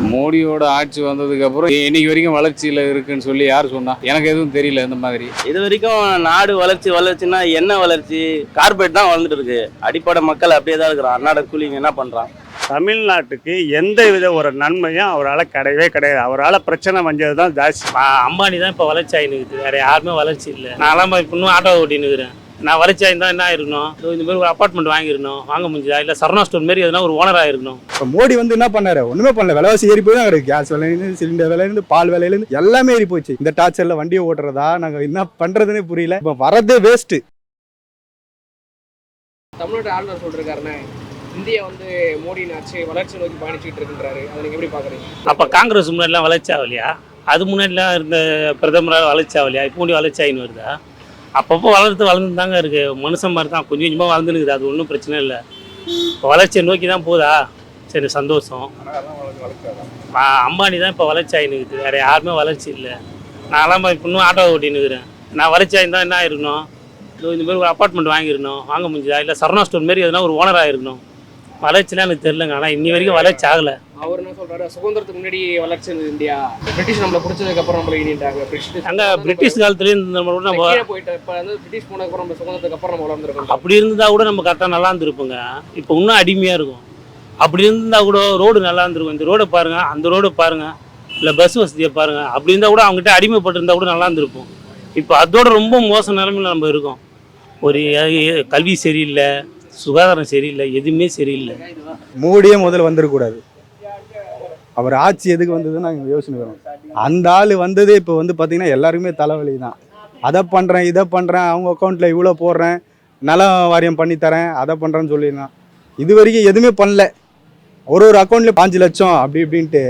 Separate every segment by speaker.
Speaker 1: மோடியோட ஆட்சி வந்ததுக்கு அப்புறம் இன்னைக்கு வரைக்கும் வளர்ச்சியில் இருக்குன்னு சொல்லி யார் சொன்னா? எனக்கு எதுவும் தெரியல. இந்த மாதிரி
Speaker 2: இது வரைக்கும் நாடு வளர்ச்சின்னா என்ன வளர்ச்சி? கார்பரேட் தான் வளர்ந்துட்டு இருக்கு. அடிப்படை மக்கள் அப்படியே தான் இருக்கிறான். அன்னாட கூலிங்க என்ன பண்றான்?
Speaker 3: தமிழ்நாட்டுக்கு எந்த வித ஒரு நன்மையும் அவரால் கிடையவே கிடையாது. அவரால் பிரச்சனை வந்தது தான் ஜாஸ்தி.
Speaker 4: அம்பானி தான் இப்போ வளர்ச்சி ஆகினுக்குது, வேற யாருமே வளர்ச்சி இல்லை. நான்லாம் இன்னும் ஆட்டோ ஓட்டினுக்கிறேன். நான் வளர்ச்சி ஆயிருந்தா என்ன இருக்கணும்? இந்த மாதிரி ஒரு அப்பார்ட்மெண்ட் வாங்கிருக்கணும், வாங்க முடிஞ்சதா? இல்லை சரணா ஸ்டோர் மாரி எதுனா ஒரு ஓனராக இருக்கணும்.
Speaker 5: இப்போ மோடி வந்து என்ன பண்ணாரு? ஒன்றுமே பண்ணல. விலைவாசி ஏறி போய் தான் இருக்குது. கேஸ் விலையிலேருந்து, சிலிண்டர் விலையிலேருந்து, பால் விலையிலேருந்து எல்லாமே ஏறி போச்சு. இந்த டார்ச்சரில் வண்டியை ஓட்டுறதா நாங்கள் என்ன பண்ணுறதுன்னு புரியல. இப்போ வரதே வேஸ்ட்டு.
Speaker 6: தமிழ்நாடு ஆளுநர் சொல்லிருக்காருண்ணே, இந்தியா வந்து மோடியின் ஆட்சி வளர்ச்சி நோக்கி பயணிச்சுட்டு இருக்குன்றாரு. அதை நீங்கள் எப்படி பார்க்குறீங்க?
Speaker 4: அப்போ காங்கிரஸ் முன்னாடிலாம் வளர்ச்சி ஆகலையா? அது முன்னாடிலாம் இருந்த பிரதமராக வளர்ச்சி ஆகலையா? இப்போ முன்னாடி வளர்ச்சி ஆகின்னு வருதா? அப்பப்போ வளர்ந்து தாங்க இருக்குது. மனுஷன் மாதிரி தான் கொஞ்சம் கொஞ்சமாக வளர்ந்துருக்குது. அது ஒன்றும் பிரச்சனை இல்லை. இப்போ வளர்ச்சியை நோக்கி தான் போதா? சரி, சந்தோஷம். அம்பானி தான் இப்போ வளர்ச்சி ஆகினுக்குது, வேறு யாருமே வளர்ச்சி இல்லை. நான்லாம் இன்னும் ஆட்டோ ஓட்டினுக்கிறேன். நான் வளர்ச்சி ஆகிருந்தால் என்ன இருக்கணும்? இந்த மாதிரி ஒரு அப்பார்ட்மெண்ட் வாங்கிருக்கணும், வாங்க முடிஞ்சதா? இல்லை சரணா ஸ்டோர் மாரி எதுனா ஒரு ஓனராக இருக்கணும். வளர்ச்சிலாம் எனக்கு தெரிலங்க. ஆனால் இன்னி வரைக்கும் வளர்ச்சி ஆகலை.
Speaker 6: அவர் என்ன சொல்றாரு? சுதந்திரத்துக்கு முன்னாடி வளர்ச்சி இருந்தது இந்தியா, பிரிட்டிஷ் நம்மளை பிடிச்சதுக்கு அப்புறம் நம்மளை இணைட்டாங்க.
Speaker 4: அங்கே பிரிட்டிஷ் காலத்துலேயும் நம்ம
Speaker 6: போயிட்டு இப்போ வந்து பிரிட்டிஷ் போனதுக்கு அப்புறம் நம்ம சுதந்திரத்துக்கு அப்புறம் நம்ம வளர்ந்துருக்கோம்.
Speaker 4: அப்படி இருந்தால் கூட நம்ம கரெக்டாக நல்லா இருந்திருப்போங்க. இப்போ இன்னும் அடிமையாக இருக்கும். அப்படி இருந்தால் கூட ரோடு நல்லா இருந்திருக்கும். இந்த ரோடை பாருங்கள், அந்த ரோடை பாருங்கள், இல்லை பஸ் வசதியை பாருங்கள். அப்படி இருந்தால் கூட அவங்ககிட்ட அடிமைப்பட்டிருந்தா கூட நல்லா இருந்திருப்போம். இப்போ அதோட ரொம்ப மோச நிலைமையில் நம்ம இருக்கோம். ஒரு கல்வி சரியில்லை, சுகாதாரம் சரியில்லை, எதுவுமே சரியில்லை.
Speaker 5: மோடியே முதல்ல வந்துடக்கூடாது. அவர் ஆட்சி எதுக்கு வந்ததுன்னு நாங்கள் யோசனை வரோம். அந்த ஆள் வந்ததே இப்போ வந்து பார்த்திங்கன்னா எல்லாருக்குமே தலைவலி தான். அதை பண்ணுறேன், இதை பண்ணுறேன், அவங்க அக்கௌண்ட்டில் இவ்வளோ போடுறேன், நல வாரியம் பண்ணித்தரேன், அதை பண்ணுறேன்னு சொல்லியிருந்தான். இது வரைக்கும் எதுவுமே பண்ணல. ஒரு அக்கௌண்ட்லேயும் 5 லட்சம் அப்படி இப்படின்ட்டு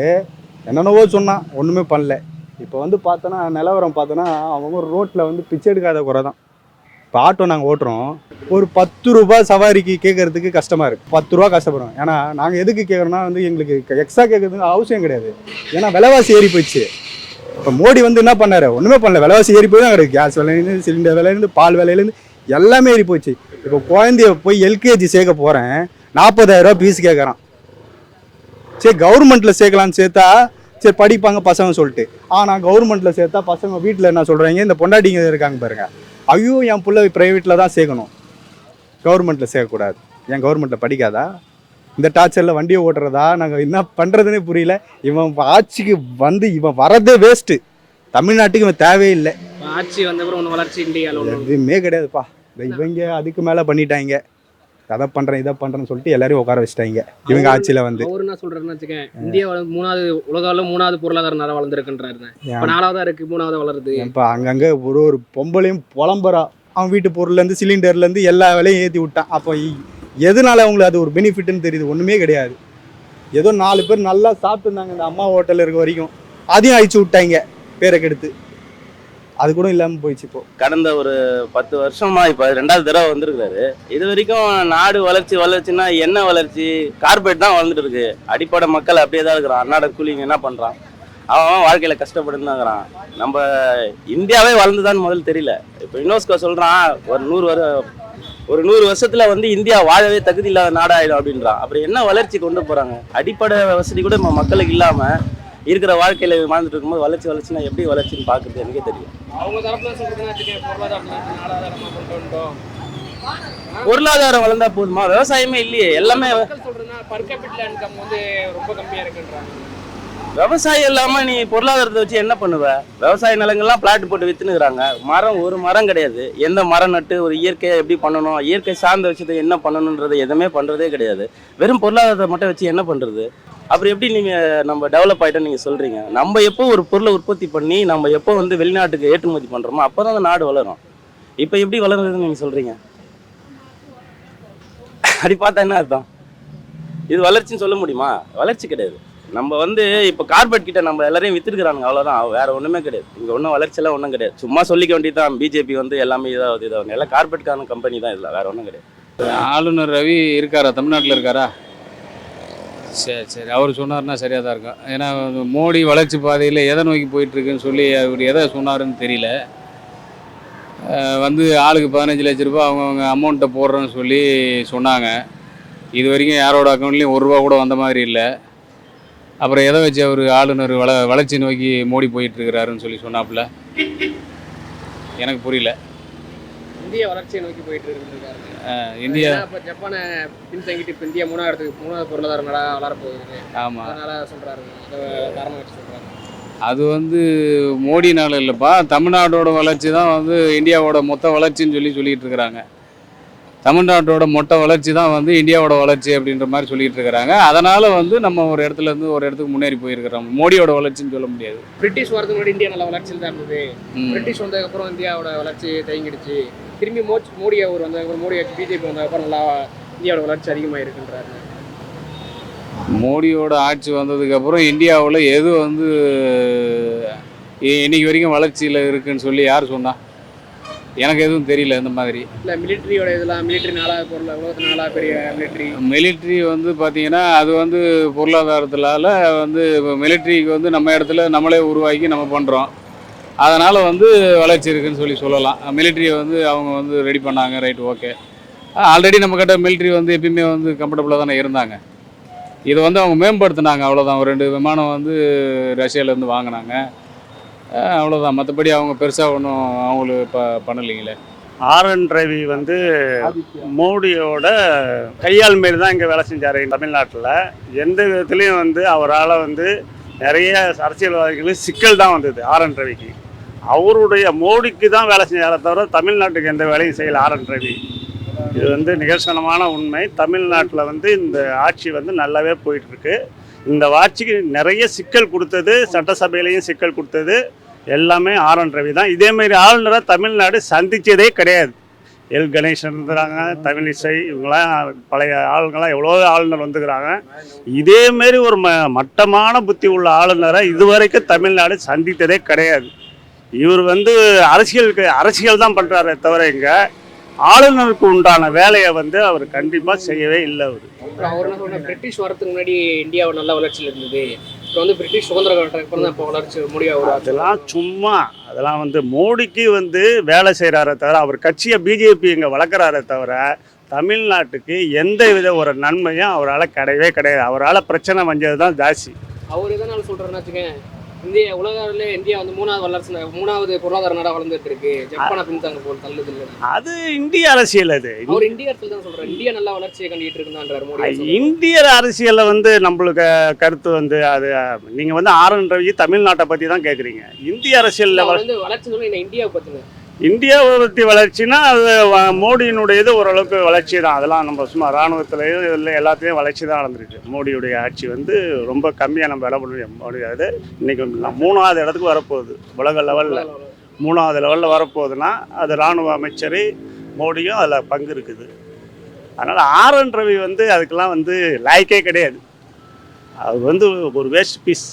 Speaker 5: என்னென்னவோ சொன்னான், ஒன்றுமே பண்ணல. இப்போ வந்து பார்த்தோன்னா நிலவரம் பார்த்தோன்னா அவங்க ரோட்டில் வந்து பிச்சை எடுக்காத குறை தான். இப்போ ஆட்டோ நாங்கள் ஓட்டுறோம், ஒரு 10 ரூபா சவாரிக்கு கேட்கறதுக்கு கஷ்டமாக இருக்குது. 10 ரூபா கஷ்டப்படுறோம். ஏன்னா நாங்கள் எதுக்கு கேட்குறோன்னா வந்து எங்களுக்கு எக்ஸ்ட்ரா கேட்கறதுக்கு அவசியம் கிடையாது. ஏன்னா விலைவாசி ஏறி போயிடுச்சு. இப்போ மோடி வந்து என்ன பண்ணாரு? ஒன்றுமே பண்ணல. விலைவாசி ஏறி போய் தான் இருக்குது. கேஸ் விலையிலேருந்து, சிலிண்டர் விலையிலேருந்து, பால் விலையிலேருந்து எல்லாமே ஏறி போச்சு. இப்போ குழந்தைய போய் எல்கேஜி சேர்க்க போகிறேன், 40,000 ரூபா ஃபீஸ் கேட்குறான். சரி, கவர்மெண்ட்டில் சேர்க்கலான்னு சேர்த்தா சரி படிப்பாங்க பசங்க சொல்லிட்டு. ஆனால் கவர்மெண்ட்டில் சேர்த்தா பசங்க வீட்டில் என்ன சொல்கிறாங்க? இந்த பொண்டாட்டிங்க இருக்காங்க பாருங்க, ஐயோ என் பிள்ளை ப்ரைவேட்டில் தான் சேர்க்கணும், கவர்மெண்ட்டில் சேர்க்கக்கூடாது. ஏன் கவர்மெண்ட்டில் படிக்காதா? இந்த டார்ச்சரில் வண்டியை ஓட்டுறதா நாங்கள் என்ன பண்ணுறதுன்னே புரியல. இவன் ஆட்சிக்கு வந்து இவன் வரதே வேஸ்ட்டு. தமிழ்நாட்டுக்கு இவன் தேவையில்லை.
Speaker 6: ஆட்சி வந்த அப்புறம் ஒன்று வளர்ச்சி இந்தியாவில்
Speaker 5: எதுவுமே கிடையாதுப்பா. இவங்க அதுக்கு மேலே பண்ணிட்டாங்க. அதை பண்ணுறேன், இதை பண்ணுறேன்னு சொல்லிட்டு எல்லாரையும் உட்கார வச்சுட்டாங்க இவங்க ஆட்சியில் வந்து.
Speaker 6: அவர் என்ன சொல்கிறாருன்னு வச்சுக்கேன், இந்தியா உலகில் 3வது பொருளாதார நாடாக வளர்ந்துருக்குன்றாரு. இப்போ 4வதாக இருக்குது, 3வது வளருது. இப்போ
Speaker 5: அங்கங்கே ஒரு பொம்பளையும் புலம்புறா. அவன் வீட்டு பொருள்லேருந்து, சிலிண்டர்லேருந்து எல்லா விலையும் ஏற்றி விட்டான். அப்போ எதனால அவங்களுக்கு அது ஒரு பெனிஃபிட்னு தெரியுது? ஒன்றுமே கிடையாது. ஏதோ 4 பேர் நல்லா சாப்பிட்டுருந்தாங்க இந்த அம்மா ஹோட்டலில் இருக்க வரைக்கும், அதையும் அழிச்சு விட்டாங்க பேரை கெடுத்து. அது கூட இல்லாமல் போயிடுச்சு. இப்போ
Speaker 2: கடந்த ஒரு 10 வருஷமா இப்போ 2வது தடவை வந்திருக்காரு. இது வரைக்கும் நாடு வளர்ச்சின்னா என்ன வளர்ச்சி? கார்பரேட் தான் வளர்ந்துட்டு இருக்கு. அடிப்படை மக்கள் அப்படியே தான் இருக்கிறான். அன்னாட கூலிங்க என்ன பண்றான்? அவன் வாழ்க்கையில கஷ்டப்பட்டு இருக்கிறான். நம்ம இந்தியாவே வளர்ந்துதான்னு முதல்ல தெரியல. இப்போ யுனெஸ்கோ சொல்றான் ஒரு 100 வருஷத்துல வந்து இந்தியா வாழவே தகுதி இல்லாத நாடாயிடும் அப்படின்றான். அப்படி என்ன வளர்ச்சி கொண்டு போறாங்க? அடிப்படை வசதி கூட மக்களுக்கு இல்லாம இருக்கிற வாழ்க்கையில வாழ்ந்துட்டு இருக்கும்போது வளர்ச்சினா எப்படி வளர்ச்சின்னு பாக்குறது எனக்கே தெரியும். பொருளாதாரம் வளர்ந்தா போதுமா? விவசாயமே இல்லையே. எல்லாமே விவசாயம் இல்லாம நீ பொருளாதாரத்தை வச்சு என்ன பண்ணுவ? விவசாய நிலங்கள்லாம் பிளாட் போட்டு வித்துனுக்குறாங்க. ஒரு மரம் கிடையாது. எந்த மரம் நட்டு ஒரு இயற்கையை எப்படி பண்ணணும், இயற்கை சார்ந்த விஷயத்தை என்ன பண்ணணுன்றது எதுவுமே பண்றதே கிடையாது. வெறும் பொருளாதாரத்தை மட்டும் வச்சு என்ன பண்றது? அப்புறம் எப்படி நம்ம டெவலப் ஆகிட்டோன்னு நீங்கள் சொல்கிறீங்க? நம்ம எப்போ ஒரு பொருளை உற்பத்தி பண்ணி நம்ம எப்போ வந்து வெளிநாட்டுக்கு ஏற்றுமதி பண்ணுறோமோ அப்போ தான் அந்த நாடு வளரும். இப்போ எப்படி வளருதுன்னு நீங்கள் சொல்கிறீங்க? அப்படி பார்த்தா என்ன அர்த்தம்? இது வளர்ச்சின்னு சொல்ல முடியுமா? வளர்ச்சி கிடையாது. நம்ம வந்து இப்போ கார்பரேட் கிட்ட நம்ம எல்லாரையும் வித்துருக்குறாங்க, அவ்வளோதான். வேறு ஒன்றுமே கிடையாது. இங்கே ஒன்றும் வளர்ச்சியெல்லாம் ஒன்றும் கிடையாது. சும்மா சொல்லிக்க வேண்டியதான். பிஜேபி வந்து எல்லாமே இதாகுது எல்லாம் கார்பரேட்கான கம்பெனி தான். இதில் வேறு ஒன்றும் கிடையாது.
Speaker 1: ஆளுநர் ரவி இருக்காரா? தமிழ்நாட்டில் இருக்காரா? சரி அவர் சொன்னார்னா சரியாக தான் இருக்கும். ஏன்னா மோடி வளர்ச்சி பாதையில் எதை நோக்கி போயிட்டுருக்குன்னு சொல்லி அவர் எதை சொன்னாருன்னு தெரியல. வந்து ஆளுக்கு 15 லட்ச ரூபா அவங்கவுங்க அமௌண்ட்டை போடுறேன்னு சொல்லி சொன்னாங்க. இது வரைக்கும் யாரோட அக்கௌண்ட்லேயும் 1 ரூபா கூட வந்த மாதிரி இல்லை. அப்புறம் எதை வச்சு அவர் ஆளுநர் வளர்ச்சி நோக்கி மோடி போயிட்டுருக்கிறாருன்னு சொல்லி சொன்னாப்புல எனக்கு புரியல.
Speaker 6: இந்திய வளர்ச்சியை நோக்கி போயிட்டு இருக்காரு.
Speaker 1: இந்தியா
Speaker 6: இப்போ ஜப்பானை பின்தங்கிட்டு இப்போ இந்தியா மூணாவது பொருளாதார நாடாக வளர போகுது.
Speaker 1: ஆமாம்,
Speaker 6: அதனால சொல்கிறாரு, காரணம் வச்சு சொல்கிறாரு.
Speaker 1: அது மோடினால இல்லைப்பா, தமிழ்நாட்டோட வளர்ச்சி தான் இந்தியாவோட மொத்த வளர்ச்சின்னு சொல்லிட்டு இருக்கிறாங்க. தமிழ்நாட்டோட மொத்த வளர்ச்சி தான் இந்தியாவோட வளர்ச்சி அப்படின்ற மாதிரி சொல்லிட்டு இருக்கிறாங்க. அதனால் நம்ம ஒரு இடத்துலேருந்து ஒரு இடத்துக்கு முன்னேறி போயிருக்கிறோம். மோடியோட வளர்ச்சின்னு சொல்ல முடியாது.
Speaker 6: பிரிட்டிஷ் வரதுக்கு முன்னாடி இந்தியா நல்ல வளர்ச்சியில் தான் இருந்தது. பிரிட்டிஷ் வந்ததுக்கப்புறம் இந்தியாவோட வளர்ச்சி தேங்கிடுச்சு. திரும்பி மோடி அவர் வந்ததுக்கப்புறம், மோடி பிஜேபி வந்ததுக்கப்புறம் நல்லா இந்தியாவோட வளர்ச்சி அதிகமாக இருக்குன்றாரு.
Speaker 1: மோடியோட ஆட்சி வந்ததுக்கப்புறம் இந்தியாவில் எது இன்னைக்கு வரைக்கும் வளர்ச்சியில் இருக்குன்னு சொல்லி யார் சொன்னா? எனக்கு எதுவும் தெரியல. இந்த மாதிரி
Speaker 6: இல்லை மிலிட்ரியோட இதெல்லாம், மிலிட்ரி நாலாவது பொருள், உலகத்து நாலாவது பெரிய
Speaker 1: மிலிட்ரி பார்த்தீங்கன்னா அது பொருளாதாரத்தினால மிலிட்ரிக்கு நம்ம இடத்துல நம்மளே உருவாக்கி நம்ம பண்ணுறோம். அதனால் வளர்ச்சி இருக்குன்னு சொல்லலாம். மிலிட்ரியை அவங்க ரெடி பண்ணாங்க, ரைட், ஓகே. ஆல்ரெடி நம்மக்கிட்ட மிலிட்ரி எப்பயுமே கம்ஃபர்டபுளாக தானே இருந்தாங்க. இதை அவங்க மேம்படுத்தினாங்க, அவ்வளோதான். ஒரு 2 விமானம் ரஷ்யாவிலேருந்து வாங்கினாங்க, அவ்வளோதான். மற்றபடி அவங்க பெருசாக ஒன்றும் அவங்களுக்கு பண்ணலைங்களே.
Speaker 3: ஆர்.என். ரவி மோடியோட கையால் மாரி தான் இங்கே வேலை செஞ்சார் தமிழ்நாட்டில். எந்த விதத்துலேயும் அவரால் நிறைய அரசியல்வாதிகளுக்கு சிக்கல் தான் வந்தது ஆர்.என். ரவிக்கு. அவருடைய மோடிக்கு தான் வேலை செஞ்சாரே தவிர தமிழ்நாட்டுக்கு எந்த வேலையும் செய்யலை ஆர்.என். ரவி. இது நிகழ்சனமான உண்மை. தமிழ்நாட்டில் இந்த ஆட்சி நல்லாவே போயிட்டுருக்கு. இந்த ஆட்சிக்கு நிறைய சிக்கல் கொடுத்தது, சட்டசபையிலையும் சிக்கல் கொடுத்தது எல்லாமே ஆர்.என். ரவி தான். இதேமாரி ஆளுநரை தமிழ்நாடு சந்தித்ததே கிடையாது. எல். கணேசன் இருக்கிறாங்க, தமிழிசை, இவங்களாம் பழைய ஆளுங்களாம் எவ்வளோ ஆளுநர் வந்துக்கிறாங்க. இதேமாரி ஒரு மட்டமான புத்தி உள்ள ஆளுநரை இதுவரைக்கும் தமிழ்நாடு சந்தித்ததே கிடையாது. இவர் அரசியல் தான் பண்ணுறாரே தவிர இங்கே ஆளுநருக்கு உண்டான வேலையை அவர் கண்டிப்பாக செய்யவே இல்லை.
Speaker 6: அவர் என்ன சொல்ற, பிரிட்டிஷ் வரதுக்கு முன்னாடி இந்தியாவோட நல்ல வளர்ச்சியில் இருந்தது. இப்போ பிரிட்டிஷ் சுதந்திர காலத்துக்கு தான் இப்போ வளர்ச்சி முடியாது.
Speaker 3: அதெல்லாம் சும்மா, அதெல்லாம் மோடிக்கு வேலை செய்கிறாரே தவிர, அவர் கட்சியை பிஜேபி இங்கே வளர்க்குறாரே தவிர தமிழ்நாட்டுக்கு எந்த வித ஒரு நன்மையும் அவரால் கிடையவே கிடையாது. அவரால் பிரச்சனை வந்தது தான் ஜாஸ்தி.
Speaker 6: அவர் எதனால சொல்கிறேன்னு வச்சுக்கேன், இந்தியா மூணாவது பொருளாதார நாடாக வளர்ந்துட்டு இருக்கு. ஜப்பானை பின்தாங்க போல் தள்ளுது இல்லை.
Speaker 3: அது இந்திய அரசியல். அது
Speaker 6: அவர் இந்திய அரசியல் தான் சொல்றாரு. இந்தியா நல்லா வளர்ச்சியை கண்டிட்டு இருக்குன்றார் மோடி.
Speaker 3: இந்திய அரசியலில் நம்மளுக்கு கருத்து அது நீங்கள் ஆர்.என். ரவி தமிழ்நாட்டை பற்றி தான் கேட்குறீங்க. இந்திய அரசியலில்
Speaker 6: வளர்ச்சி சொல்லி இந்தியாவை பற்றின
Speaker 3: இந்தியாவை பற்றி வளர்ச்சினா அது மோடியினுடையது ஓரளவுக்கு வளர்ச்சி தான். அதெல்லாம் நம்ம சும்மா இராணுவத்திலையும் இதில் எல்லாத்தையும் வளர்ச்சி தான் நடந்துருக்கு. மோடியுடைய ஆட்சி ரொம்ப கம்மியாக நம்ம விட முடியாது. இன்றைக்கி 3வது இடத்துக்கு வரப்போகுது. உலக லெவலில் 3வது லெவலில் வரப்போகுதுன்னா அது இராணுவ அமைச்சர் மோடியும் அதில் பங்கு இருக்குது. அதனால் ஆர்.என். ரவி அதுக்கெல்லாம் லாய்க்கே கிடையாது. அது ஒரு வேஸ்ட் பீஸ்.